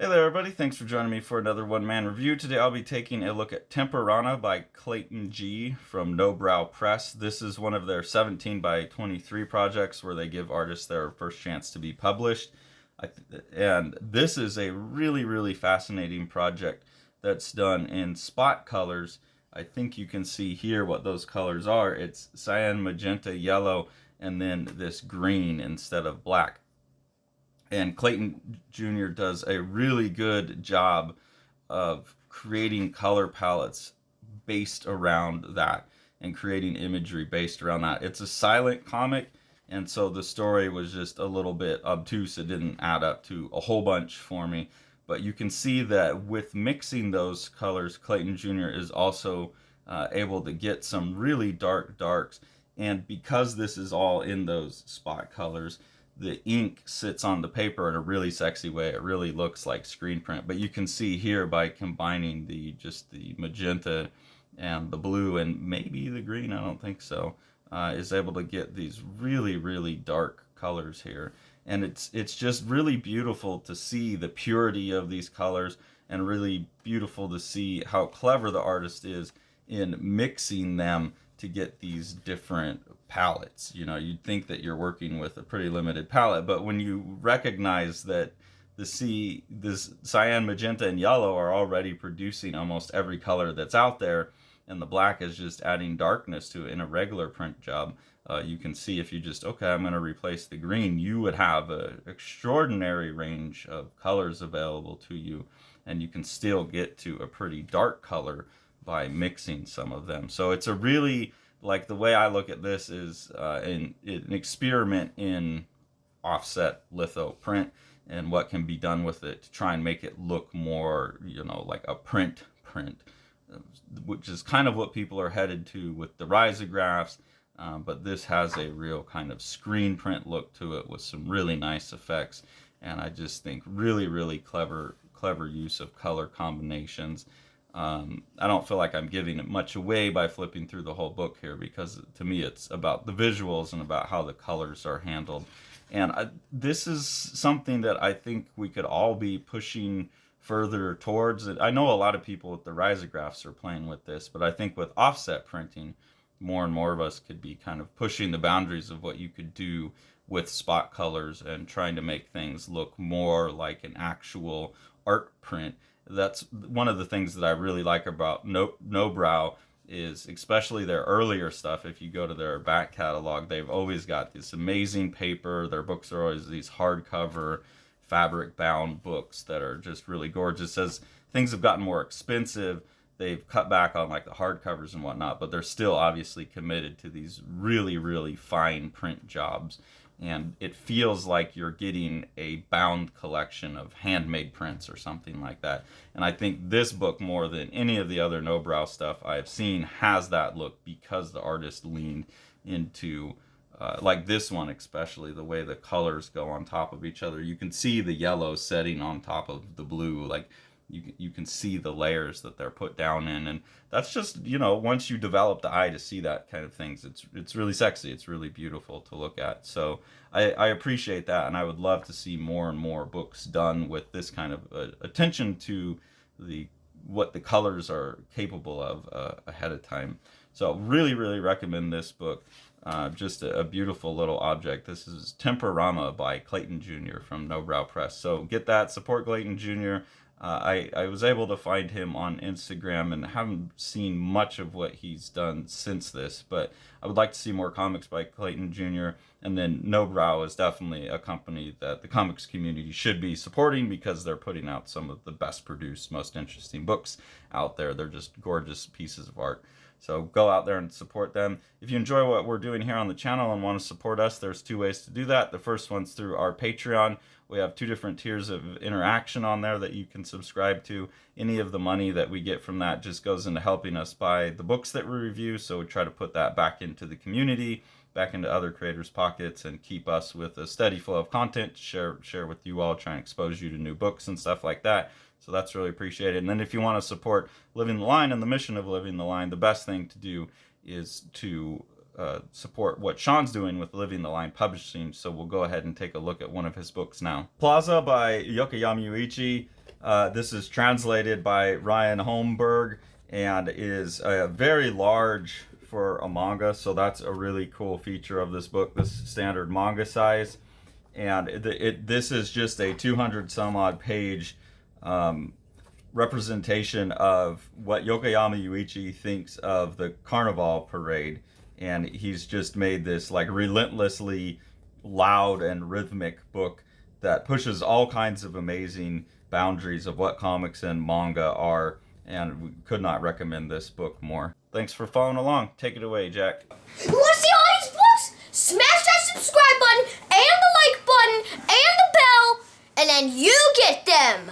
Hey there, everybody. Thanks for joining me for another one-man review. Today I'll be taking a look at Temporama by Clayton G. from Nobrow Press. This is one of their 17 by 23 projects where they give artists their first chance to be published. And this is a really fascinating project that's done in spot colors. I think you can see here what those colors are. It's cyan, magenta, yellow, and then this green instead of black. And Clayton Jr. does a really good job of creating color palettes based around that and creating imagery based around that. It's a silent comic, and so the story was just a little bit obtuse. It didn't add up to a whole bunch for me. But you can see that with mixing those colors, Clayton Jr. is also able to get some really dark darks. And because this is all in those spot colors, the ink sits on the paper in a really sexy way. It really looks like screen print. But you can see here by combining the magenta and the blue and maybe the green, I don't think so, is able to get these really dark colors here. And it's just really beautiful to see the purity of these colors, and really beautiful to see how clever the artist is in mixing them to get these different palettes. You know, you'd think that you're working with a pretty limited palette, but when you recognize that this cyan, magenta, and yellow are already producing almost every color that's out there, and the black is just adding darkness to it in a regular print job, you can see if you just, okay, I'm going to replace the green, you would have an extraordinary range of colors available to you, and you can still get to a pretty dark color by mixing some of them. So it's a really, like, the way I look at this is an experiment in offset litho print and what can be done with it to try and make it look more, you know, like a print, which is kind of what people are headed to with the risographs. But this has a real kind of screen print look to it with some really nice effects. And I just think really clever use of color combinations. I don't feel like I'm giving it much away by flipping through the whole book here, because to me it's about the visuals and about how the colors are handled. And this is something that I think we could all be pushing further towards. I know a lot of people with the risographs are playing with this, but I think with offset printing, more and more of us could be kind of pushing the boundaries of what you could do with spot colors and trying to make things look more like an actual art print. That's one of the things that I really like about Nobrow, is especially their earlier stuff. If you go to their back catalog, they've always got this amazing paper. Their books are always these hardcover, fabric bound books that are just really gorgeous. As things have gotten more expensive, they've cut back on like the hardcovers and whatnot, but they're still obviously committed to these really fine print jobs. And it feels like you're getting a bound collection of handmade prints or something like that. And I think this book, more than any of the other Nobrow stuff I've seen, has that look because the artist leaned into, like this one especially, the way the colors go on top of each other. You can see the yellow setting on top of the blue, like you can see the layers that they're put down in, and that's just, you know, once you develop the eye to see that kind of things, it's really sexy, it's really beautiful to look at. So I appreciate that, and I would love to see more and more books done with this kind of attention to what the colors are capable of ahead of time. So really recommend this book. Just a beautiful little object. This is Temporama by Clayton Jr. from Nobrow Press. So get that, support Clayton Jr. I was able to find him on Instagram and haven't seen much of what he's done since this, but I would like to see more comics by Clayton Jr. And then Nobrow is definitely a company that the comics community should be supporting, because they're putting out some of the best produced, most interesting books out there. They're just gorgeous pieces of art. So go out there and support them. If you enjoy what we're doing here on the channel and want to support us, there's two ways to do that. The first one's through our Patreon. We have 2 different tiers of interaction on there that you can subscribe to. Any of the money that we get from that just goes into helping us buy the books that we review, so we try to put that back into the community, back into other creators' pockets, and keep us with a steady flow of content to share with you all, try and expose you to new books and stuff like that. So that's really appreciated. And then if you want to support Living the Line and the mission of Living the Line, the best thing to do is to support what Sean's doing with Living the Line Publishing. So we'll go ahead and take a look at one of his books now. Plaza by Yokoyama Yuichi. This is translated by Ryan Holmberg and is very large for a manga, so that's a really cool feature of this book, this standard manga size. And this is just a 200 some odd page representation of what Yokoyama Yuichi thinks of the Carnival parade. And he's just made this like relentlessly loud and rhythmic book that pushes all kinds of amazing boundaries of what comics and manga are, and we could not recommend this book more. Thanks for following along. Take it away, Jack. You want to see all these books? Smash that subscribe button and the like button and the bell, and then you get them.